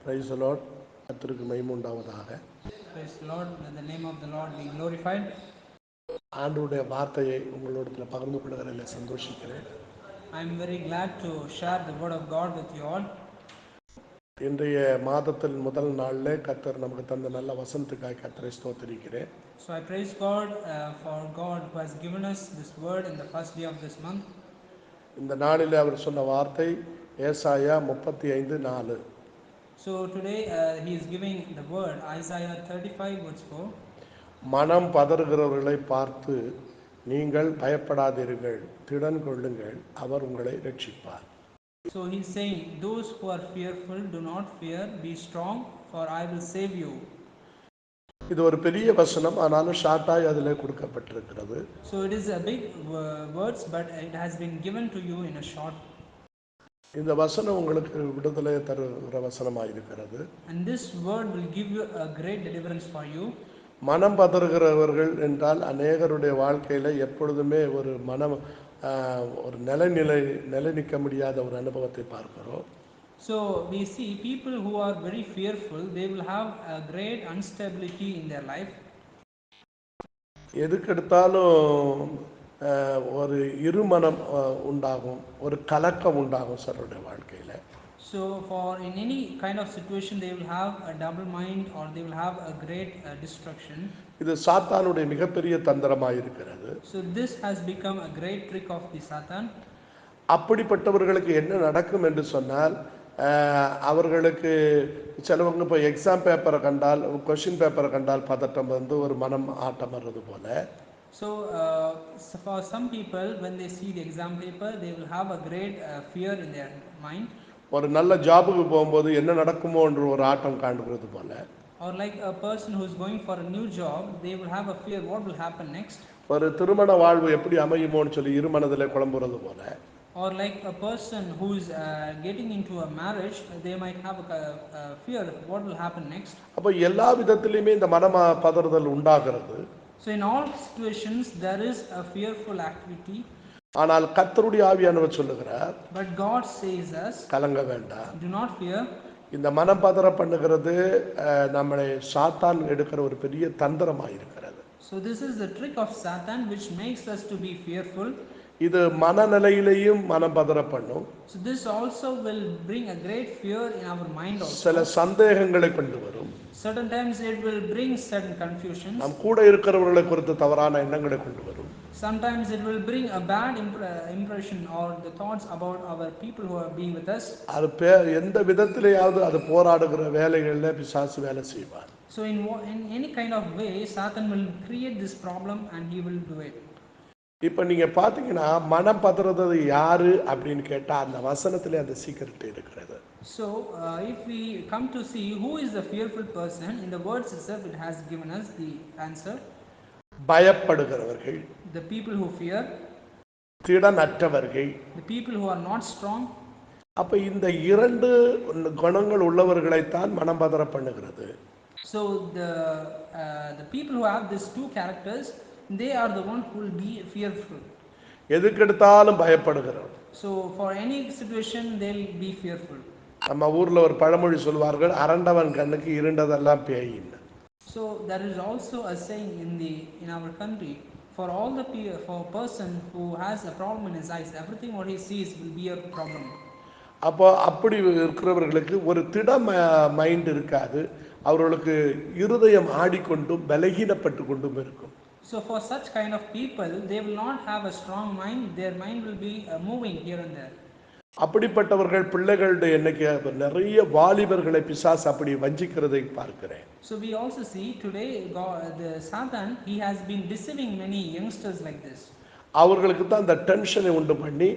Praise the Lord. கர்த்தருக்கு மகிமை உண்டாவதாக. Praise the Lord. May the name of the Lord be glorified. ஆண்டவருடைய வார்த்தையை உங்களோடத்தில் பகிர்ந்து கொள்கிறதில் சந்தோஷிக்கிறேன். I am very glad to share the word of God with you all. இன்றைய மாதத்தின் முதல் நாளிலே கர்த்தர் நமக்கு தந்த நல்ல வசனத்துக்காக கர்த்தரை ஸ்தோத்திரிக்கிறேன். So I praise God for God who has given us this word in the first day of this month. இந்த நாளிலே அவர் சொன்ன வார்த்தை ஏசாயா 35:4. So today he is giving the word Isaiah 35 verse 4. மனம் பதறுகிறவர்களை பார்த்து நீங்கள் பயப்படாதீர்கள், திடன் கொள்ளுங்கள், அவர் உங்களை ரட்சிப்பார். So he is saying, those who are fearful, do not fear, be strong, for I will save you. இது ஒரு பெரிய வசனம், ஆனாலும் ஷார்ட்டாய் அதில் கொடுக்கப்பட்டிருக்கிறது. So it is a big words, but it has been given to you in a short. இந்த வசனம் உங்களுக்கு விடுதலை தருகிற வசனமாக இருக்கிறது. And this word will give you a great deliverance for you. மனம் பதறுகிறவர்கள் என்றால் அநேகருடைய வாழ்க்கையில் எப்பொழுதுமே ஒரு மனம் ஒரு நிலை நிற்க முடியாத ஒரு அனுபவத்தை பார்க்கிறோம். So we see people who are very fearful, they will have a great instability in their life. எதுக்கெடுத்தாலும் ஒரு இருமனம் உண்டாகும், ஒரு கலக்கம் உண்டாகும் சிலருடைய வாழ்க்கையில். So for in any kind of situation they will have a double mind or they will have a great destruction. இது சாத்தானுடைய மிகப்பெரிய தந்திரமாக இருக்கிறது. So this has become a great trick of the Satan. அப்படிப்பட்டவர்களுக்கு என்ன நடக்கும் என்று சொன்னால், அவர்களுக்கு சிலவங்க இப்போ எக்ஸாம் பேப்பரை கண்டால், கொஷின் பேப்பரை கண்டால் பதட்டம் வந்து ஒரு மனம் ஆட்டம் வர்றது போல. So for some people when they see the exam paper they will have a great fear in their mind. ஒரு நல்ல ஜாபுக்கு போகும்போது என்ன நடக்குமோ என்று ஒரு ஆட்டம் காண்கிறது போல. Or like a person who is going for a new job, they will have a fear what will happen next. ஒரு திருமண வாழ்வு எப்படி அமையுமோன்னு சொல்லி இருமனதிலே குழம்புறது போல. Or like a person who is getting into a marriage, they might have a fear what will happen next. அப்போ எல்லா விதத்திலுமே இந்த மன பதறுதல் உண்டாகிறது. So in all situations there is a fearful activity. ஆனால் கர்த்தருடைய ஆவியானவர் சொல்லுகிறார், but God says us, கலங்க வேண்டாம், do not fear. இந்த மனம் பதற பண்ணுகிறது நம்மளை சாத்தான் எடுக்கிற ஒரு பெரிய தந்திரமாக இருக்கிறது. So this is the trick of Satan which makes us to be fearful. இது மனநிலையிலேயும் மனம் பதற பண்ணும். So this also will bring a great fear in our mind also. சில சந்தேகங்களை கொண்டு வரும். Certain times it will bring certain confusions. நம் கூட இருக்கிறவர்களை குறித்து தவறான எண்ணங்களை கொண்டு வரும். Sometimes it will bring a bad impression or the thoughts about our people who are being with us. அது எந்த விதத்திலேயாவது அது போராடுகிற வேலைகளில் பிசாசு வேலை செய்வார். So in any kind of way Satan will create this problem and he will do it. இப்போ நீங்க பாத்தீங்கன்னா மனம் பதறது யாரு அப்படின்னு கேட்டா அந்த வசனத்திலே அந்த சீக்ரெட் இருக்கிறது. So if we come to see who is the fearful person, in the words itself it has given us the answer. பயப்படுகிறவர்கள், the people who fear, திடனற்றவர்கள், the people who are not strong. அப்ப இந்த இரண்டு குணங்கள் உள்ளவர்களை தான் மனம் பதற பண்ணுகிறது. So the people who have these two characters, they are the one who will be fearful. எதுக்கெடுத்தாலும் பயப்படுகிறவர்கள். So for any situation they will be fearful. நம்ம ஊர்ல ஒரு பழமொழி சொல்வார்கள், அரண்டவன் கண்ணுக்கு இருண்டதெல்லாம் பேயின்னு. So there is also a saying in our country, for all the for a person who has a problem in his eyes, everything what he sees will be a problem. அப்போ அப்படி இருக்கிறவர்களுக்கு ஒரு திட மைண்ட் இருக்காது, அவர்களுக்கு இருதயம் ஆடிக்கொண்டும் பலகீனப்பட்டு கொண்டும் இருக்கும். So for such kind of people they will not have a strong mind, their mind will be moving here and there. அப்படிப்பட்டவர்கள் பிள்ளைகளுடைய எண்ணிக்கை நிறைய வாலிபர்களை பிசாசு அப்படி வஞ்சிக்கிறதை பார்க்கிறேன். So we also see today the Satan, he has been deceiving many youngsters like this. அவர்களுக்கு தான் அந்த டென்ஷனை உண்டு பண்ணி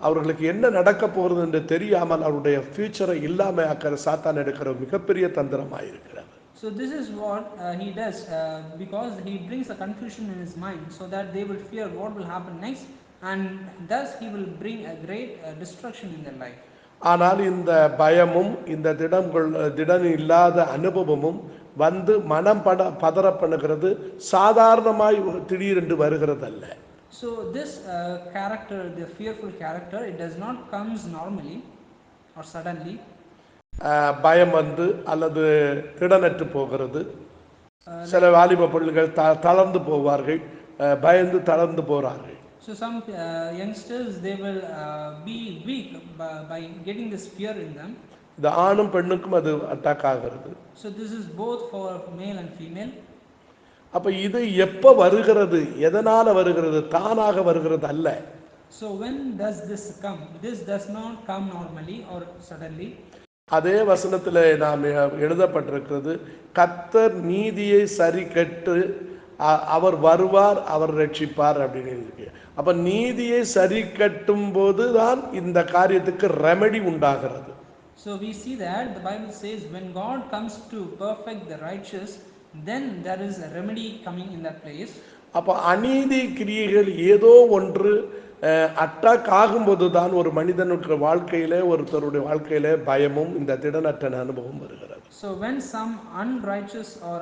அவர்களுக்கு என்ன நடக்க போகிறது என்று தெரியாமல் அவருடைய ஃபியூச்சரை இல்லாம ஆக்கிற சாத்தான் எடுக்கிற மிகப்பெரிய தந்திரமாக இருக்கிறது. So this is what he does because he brings a confusion in his mind so that they will fear what will happen next, and thus he will bring a great destruction in their life. ஆனால் இந்த பயமும் இந்த திடன் இல்லாத அனுபவமும் வந்து மனம் பதற பண்ணுகிறது சாதாரணமாய் திடீரென்று வருகிறதல்ல. So this character, the fearful character, it does not comes normally or suddenly. பயம் வந்து அல்லது திடனற்று போகிறது. சில Like, வாலிப பிள்ளைகள் தளர்ந்து போவார்கள், பயந்து தளர்ந்து போறார்கள். so some youngsters, they will be weak by getting this fear in them. இது ஆணும் பெண்ணுக்கும் அது அட்டாக் ஆகிறது. So this is both for male and female. அப்ப இது எப்ப வருகிறது, எதனால வருகிறது? தானாக வருகிறது அல்ல. So when does this come? This does not come normally or suddenly. அதே வசனத்தில் நாம் எழுதப்பட்டிருக்கிறது, கர்த்தர் நீதியை சரி கட்டு அவர் வருவார், அவர் ரட்சிப்பார் அப்படின்னு இருக்கு. அப்ப நீதியை சரி கட்டும் போது தான் இந்த காரியத்துக்கு ரெமெடி உண்டாகிறது. So we see that the Bible says when God comes to perfect the righteous, then there is a remedy coming in that place. அப்போ அநீதி கிரியைகள் ஏதோ ஒன்று அட்டாக் ஆகும்போது தான் ஒரு மனிதனுக்கு வாழ்க்கையிலே, ஒருத்தருடைய வாழ்க்கையிலே பயமும் இந்த திடனற்ற அனுபவம் வருகிறது. So when some unrighteous or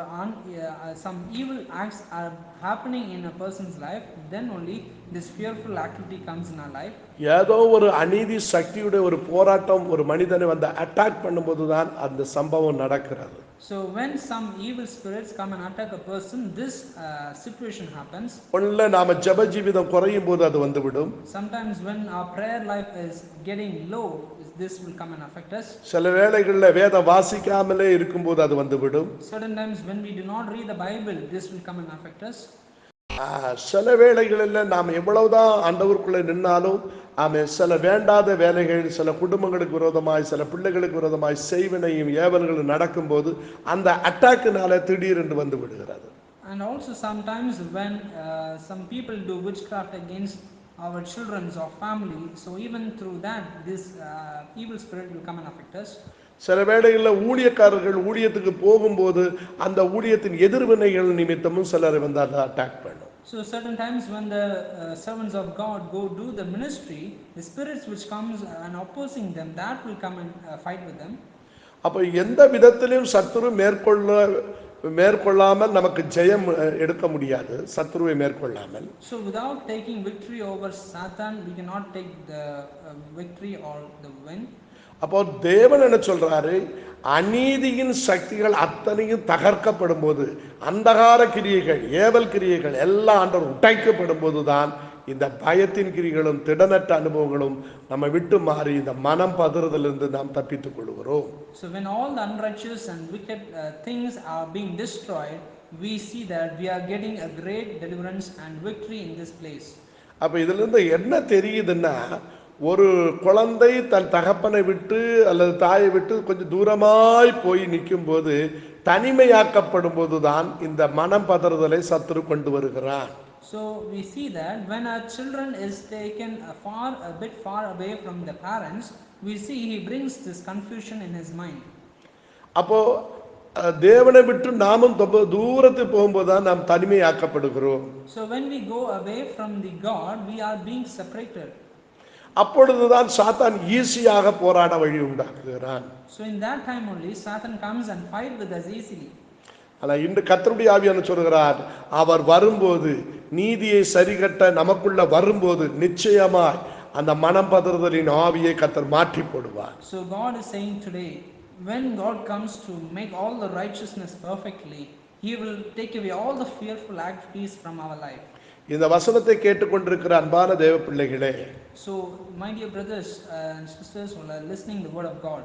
some evil acts are happening in a person's life, then only this fearful activity comes in our life. ஏதோ ஒரு அநீதி சக்தியுடைய ஒரு போராட்டம் ஒரு மனிதனை வந்து அட்டாக் பண்ணும்போது தான் அந்த சம்பவம் நடக்கிறது. So when some evil spirits come and attack a person, this situation happens. ஒண்ணுல நாம ஜெப ஜீவிதம் குறையும் போது அது வந்துவிடும். Sometimes when our prayer life is getting low, this will come and affect us. சில வேளைகளில் வேதம் வாசிக்காமலே இருக்கும்போது அது வந்துவிடும். Certain times when we do not read the Bible, this will come and affect us. சில வேளைகளில் நாம் எவ்வளவுதான் ஆண்டவருக்குள்ளே நின்னாலும் சில வேண்டாத வேலைகள், சில குடும்பங்களுக்கு விரோதமாய், சில பிள்ளைகளுக்கு விரோதமாய் செய்வினையும் ஏவல்களும் நடக்கும்போது அந்த அட்டாக்குனால திடீரென்று வந்து விடுகிறது. And also sometimes when some people do witchcraft against our children or family, so even through that this evil spirit will come and affect us. சில வேளைகளில் ஊழியக்காரர்கள் ஊழியத்துக்கு போகும்போது அந்த ஊழியத்தின் எதிர்வினைகள் நிமித்தமும் சிலரை வந்து அதை அட்டாக் பண்ணும். So certain times when the servants of God go do the ministry, the spirits which comes and opposing them, that will come and fight with them. அப்போ எந்த விதத்திலும் சத்துரு மேற்கொள்ளாமல் நமக்கு ஜெயம் எடுக்க முடியாது. சத்துருவை மேற்கொள்ளாமல். So without taking victory over Satan, we cannot take the victory or the win. அப்போ தேவன் என்ன சொல்றாரு, அநீதியின் சக்திகள் அத்தனையும் தகர்க்கப்படும் போது, அந்தகார கிரியைகள், ஏவல் கிரியைகள் எல்லாம் ஆண்டவர் உடைக்கப்படும் போதுதான் இந்த பயத்தின் கிரிகளும் திடனற்ற அனுபவங்களும் நம்ம விட்டு மாறி இந்த மனம் பதறுதலிருந்து நாம் தப்பித்துக் கொள்கிறோம். So when all the unrighteous and wicked things are being destroyed, we see that we are getting a great deliverance and victory in this place. அப்ப இதுல இருந்து என்ன தெரியுதுன்னா, ஒரு குழந்தை தன் தகப்பனை விட்டு அல்லது தாயை விட்டு கொஞ்சம் தூரமாய் போய் நிற்கும் போது, தனிமையாக்கப்படும் போதுதான் இந்த மனம் பதறுதலை சத்துரு கொண்டு வருகிறான். So we see that when our children is taken a bit far away from the parents, we see he brings this confusion in his mind. அப்போ தேவனை விட்டு நாமும் தூரத்துக்கு போகும்போது தான் நாம் தனிமையாக்கப்படுகிறோம். So when we go away from the God, we are being separated. அப்பொழுதுதான் சாத்தான் ஈஸியாக போராட வழி உண்டாக்குகிறான். So in that time only Satan comes and fight with us easily. ஆனா இன்று கர்த்தருடைய ஆவியானவர் சொல்கிறார், அவர் வரும்போது, நீதியை சரிகட்ட நமக்குள்ள வரும்போது நிச்சயமாய் அந்த மனம் பதறுதலின் ஆவியை கர்த்தர் மாற்றி போடுவார். So God is saying today, when God comes to make all the righteousness perfectly, he will take away all the fearful activities from our life. இந்த வசனத்தை கேட்டுக்கொண்டிருக்கிற அன்பான தேவ பிள்ளைகளே, So my dear brothers and sisters who are listening the word of God,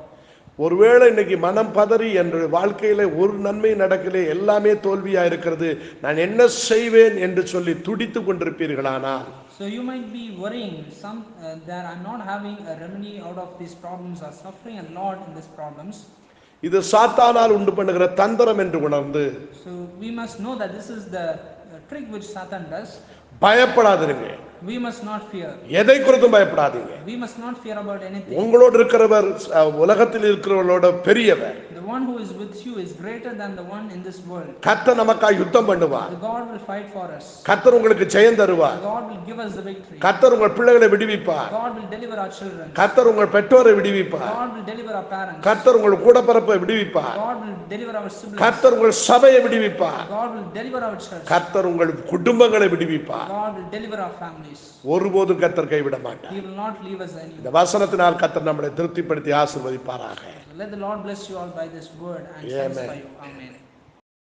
ஒருவேளை இன்னைக்கு மனம் பதறி என்று வாழ்க்கையில ஒரு நன்மை நடக்கலே, எல்லாமே தோல்வியா இருக்கிறது, நான் என்ன செய்வேன் என்று சொல்லி துடித்து கொண்டிருப்பீர்களானால், so you might be worrying that I'm not having a remedy out of these problems or suffering a lot in these problems. இது சாத்தானால் உண்டு பண்ணுகிற தந்திரம் என்று உணர்ந்து, So we must know that this is the trick which Satan does. பயப்படாதீங்க. We must not fear. எதை குறித்தும் பயப்படாதீங்க. We must not fear about anything. உங்களோடு இருக்கிறவர் உலகத்தில் இருக்கிறவர்களோட பெரியவர். The one who is with you is greater than the one in this world. கர்த்தர் நமக்காக யுத்தம் பண்ணுவார். The God will fight for us. கர்த்தர் உங்களுக்கு ஜெயம் தருவார். God will give us the victory. கர்த்தர் உங்கள் பிள்ளைகளை விடுவிப்பார். God will deliver our children. கர்த்தர் உங்கள் பெற்றோரை விடுவிப்பார். God will deliver our parents. கர்த்தர் உங்கள் கூடப்பிறப்பை விடுவிப்பார். God will deliver our siblings. கர்த்தர் உங்கள் சபையை விடுவிப்பார். God will deliver our church. கர்த்தர் உங்கள் குடும்பங்களை விடுவிப்பார். God will deliver our families. ஒருபோதும் கர்த்தர் கைவிட மாட்டார். He will not leave us anymore. இந்த வசனத்தினால் கர்த்தர் நம்மளை திருப்திப்படுத்தி ஆசீர்வதிப்பாராக. Let the Lord bless you all by this word and satisfy Amen. you. Amen.